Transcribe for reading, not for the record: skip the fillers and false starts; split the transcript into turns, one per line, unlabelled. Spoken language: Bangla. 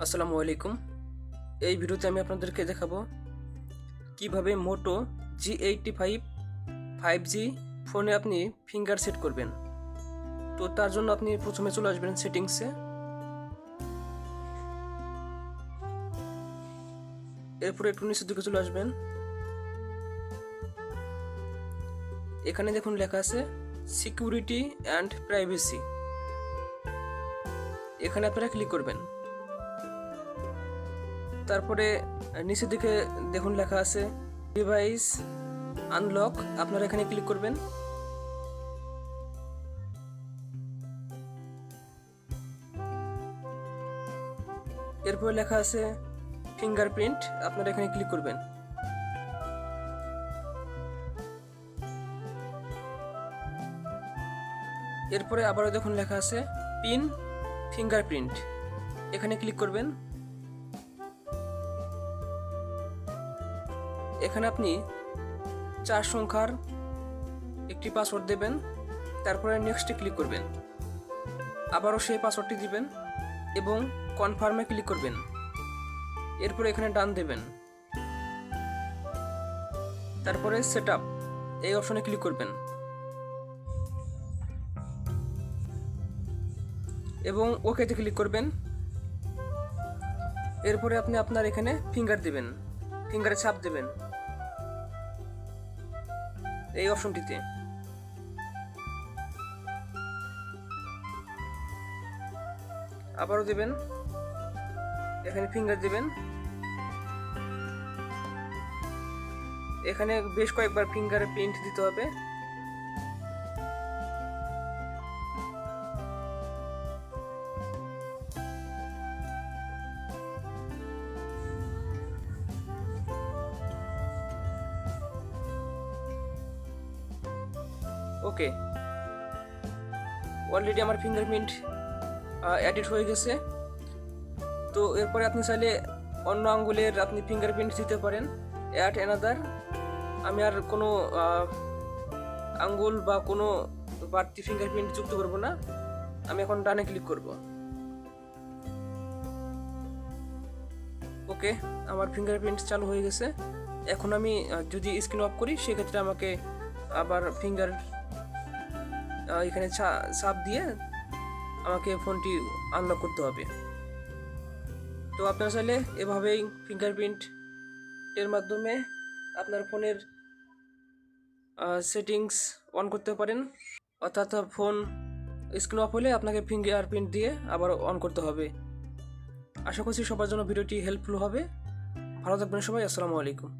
আসসালামু আলাইকুম। এই ভিডিওতে আমি আপনাদেরকে দেখাবো কিভাবে মোটো G85 5G ফোনে আপনি ফিঙ্গার সেট করবেন। তো তার জন্য আপনি প্রথমে চলে আসবেন সেটিংসে। এরপরে একটু নিচের দিকে চলে আসবেন। এখানে দেখুন লেখা আছে সিকিউরিটি অ্যান্ড প্রাইভেসি। এখানে আপনারা ক্লিক করবেন। তারপরে নিচের দিকে দেখুন লেখা আছে ডিভাইস আনলক, আপনারা এখানে ক্লিক করবেন। এরপর লেখা আছে ফিঙ্গারপ্রিন্ট, আপনারা এখানে ক্লিক করবেন। এরপরে আবারও দেখুন লেখা আছে পিন ফিঙ্গারপ্রিন্ট, এখানে ক্লিক করবেন। এখানে আপনি 4 সংখ্যার একটি পাসওয়ার্ড দেবেন, তারপরে নেক্সটে ক্লিক করবেন। আবারও সেই পাসওয়ার্ডটি দিবেন এবং কনফার্মে ক্লিক করবেন। এরপরে এখানে ডান দেবেন, তারপরে সেটআপ এই অপশনে ক্লিক করবেন এবং ওকেতে ক্লিক করবেন। এরপরে আপনি আপনার এখানে ফিঙ্গার দিবেন, ফিঙ্গারে ছাপ দেবেন এই অপশনটিতে। আবারও দেবেন, এখানে ফিঙ্গার দিবেন। এখানে বেশ কয়েকবার ফিঙ্গারে প্রিন্ট দিতে হবে। ওকে, অলরেডি আমার ফিঙ্গারপ্রিন্ট এডিট হয়ে গেছে। তো এরপরে আপনি চাইলে অন্য আঙ্গুলের আপনি ফিঙ্গারপ্রিন্ট দিতে পারেন, অ্যাড অ্যানাদার। আমি আর কোনো আঙ্গুল বা কোনো বাড়তি ফিঙ্গারপ্রিন্ট যুক্ত করব না, আমি এখন ডানে ক্লিক করব। ওকে, আমার ফিঙ্গারপ্রিন্ট চালু হয়ে গেছে। এখন আমি যদি স্ক্রিন অফ করি সেক্ষেত্রে আমাকে আবার ফিঙ্গার এখানে ছাপ দিয়ে আমাকে ফোনটি আনলক করতে হবে। তো আপনারা চাইলে এভাবেই ফিঙ্গারপ্রিন্টের মাধ্যমে আপনার ফোনের সেটিংস অন করতে পারেন, অর্থাৎ ফোন স্ক্রিন অফ হলে আপনাকে ফিঙ্গারপ্রিন্ট দিয়ে আবার অন করতে হবে। আশা করছি সবার জন্য ভিডিওটি হেল্পফুল হবে। ভালো থাকবেন সবাই। আসসালামু আলাইকুম।